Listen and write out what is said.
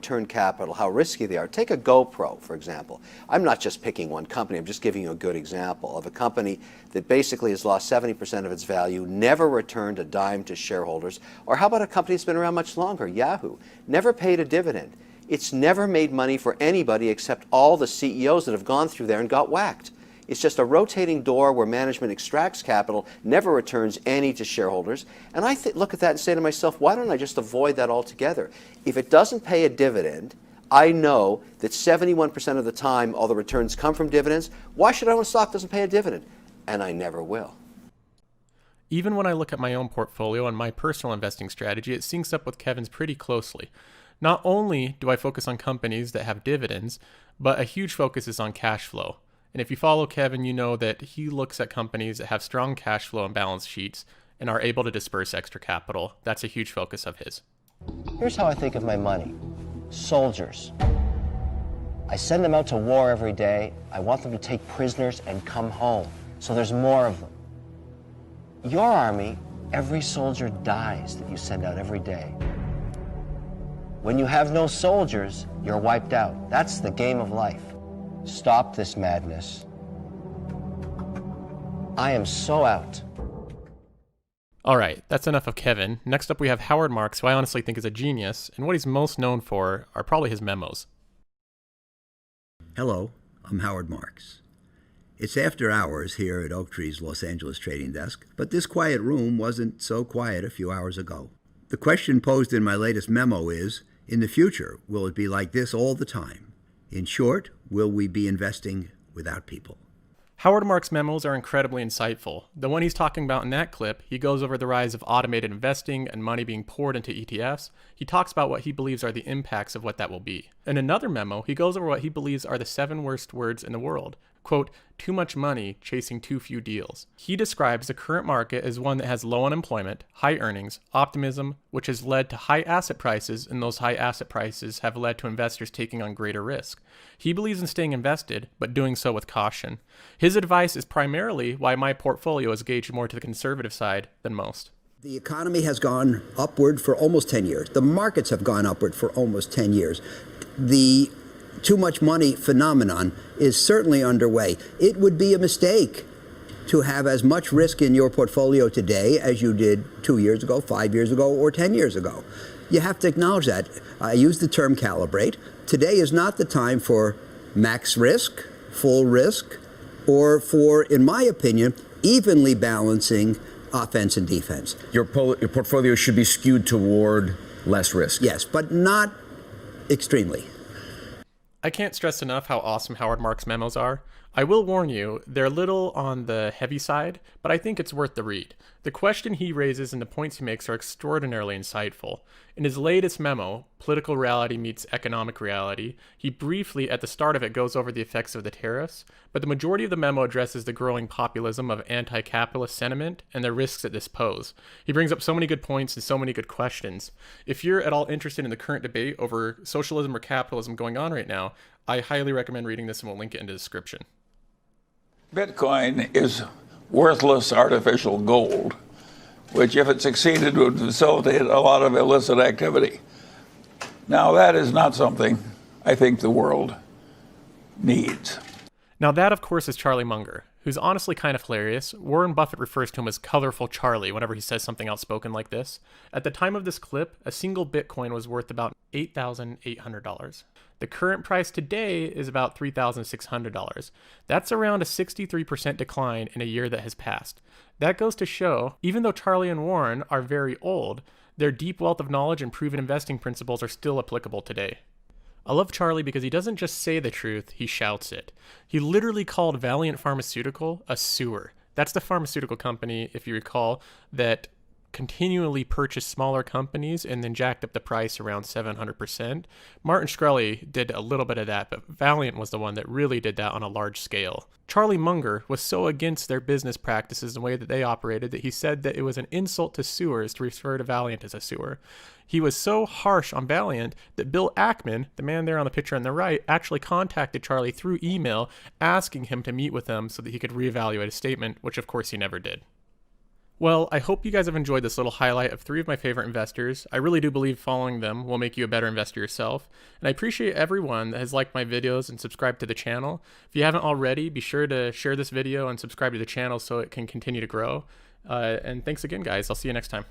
return capital, how risky they are. Take a GoPro, for example. I'm not just picking one company, I'm just giving you a good example of a company that basically has lost 70% of its value, never returned a dime to shareholders. Or how about a company that's been around much longer, Yahoo? Never paid a dividend. It's never made money for anybody except all the CEOs that have gone through there and got whacked. It's just a rotating door where management extracts capital, never returns any to shareholders. And I look at that and say to myself, why don't I just avoid that altogether? If it doesn't pay a dividend, I know that 71% of the time all the returns come from dividends. Why should I own a stock that doesn't pay a dividend? And I never will. Even when I look at my own portfolio and my personal investing strategy, it syncs up with Kevin's pretty closely. Not only do I focus on companies that have dividends, but a huge focus is on cash flow. And if you follow Kevin, you know that he looks at companies that have strong cash flow and balance sheets and are able to disperse extra capital. That's a huge focus of his. Here's how I think of my money. Soldiers. I send them out to war every day. I want them to take prisoners and come home. So there's more of them. Your army, every soldier dies that you send out every day. When you have no soldiers, you're wiped out. That's the game of life. Stop this madness. I am so out. All right, that's enough of Kevin. Next up we have Howard Marks, who I honestly think is a genius, and what he's most known for are probably his memos. Hello, I'm Howard Marks. It's after hours here at Oaktree's Los Angeles trading desk, but this quiet room wasn't so quiet a few hours ago. The question posed in my latest memo is, in the future, will it be like this all the time? In short, will we be investing without people? Howard Marks' memos are incredibly insightful. The one he's talking about in that clip, he goes over the rise of automated investing and money being poured into ETFs. He talks about what he believes are the impacts of what that will be. In another memo, he goes over what he believes are the 7 worst words in the world. Quote, too much money chasing too few deals. He describes the current market as one that has low unemployment, high earnings, optimism, which has led to high asset prices, and those high asset prices have led to investors taking on greater risk. He believes in staying invested, but doing so with caution. His advice is primarily why my portfolio is gauged more to the conservative side than most. The economy has gone upward for almost 10 years. The markets have gone upward for almost 10 years. The too much money phenomenon is certainly underway. It would be a mistake to have as much risk in your portfolio today as you did 2 years ago, 5 years ago, or 10 years ago. You have to acknowledge that. I use the term calibrate. Today is not the time for max risk, full risk, or for, in my opinion, evenly balancing offense and defense. Your portfolio should be skewed toward less risk. Yes, but not extremely. I can't stress enough how awesome Howard Marks' memos are. I will warn you, they're a little on the heavy side, but I think it's worth the read. The question he raises and the points he makes are extraordinarily insightful. In his latest memo, Political Reality Meets Economic Reality, he briefly, at the start of it, goes over the effects of the tariffs, but the majority of the memo addresses the growing populism of anti-capitalist sentiment and the risks that this pose. He brings up so many good points and so many good questions. If you're at all interested in the current debate over socialism or capitalism going on right now, I highly recommend reading this, and we'll link it in the description. Bitcoin is worthless artificial gold, which, if it succeeded, would facilitate a lot of illicit activity. Now, that is not something I think the world needs. Now that, of course, is Charlie Munger, who's honestly kind of hilarious. Warren Buffett refers to him as Colorful Charlie whenever he says something outspoken like this. At the time of this clip, a single Bitcoin was worth about $8,800. The current price today is about $3,600. That's around a 63% decline in a year that has passed. That goes to show, even though Charlie and Warren are very old, their deep wealth of knowledge and proven investing principles are still applicable today. I love Charlie because he doesn't just say the truth, he shouts it. He literally called Valiant Pharmaceutical a sewer. That's the pharmaceutical company, if you recall, that continually purchased smaller companies and then jacked up the price around 700%. Martin Shkreli did a little bit of that, but Valiant was the one that really did that on a large scale. Charlie Munger was so against their business practices and the way that they operated that he said that it was an insult to sewers to refer to Valiant as a sewer. He was so harsh on Valiant that Bill Ackman, the man there on the picture on the right, actually contacted Charlie through email asking him to meet with him so that he could reevaluate his statement, which of course he never did. Well, I hope you guys have enjoyed this little highlight of 3 of my favorite investors. I really do believe following them will make you a better investor yourself. And I appreciate everyone that has liked my videos and subscribed to the channel. If you haven't already, be sure to share this video and subscribe to the channel so it can continue to grow. And thanks again, guys. I'll see you next time.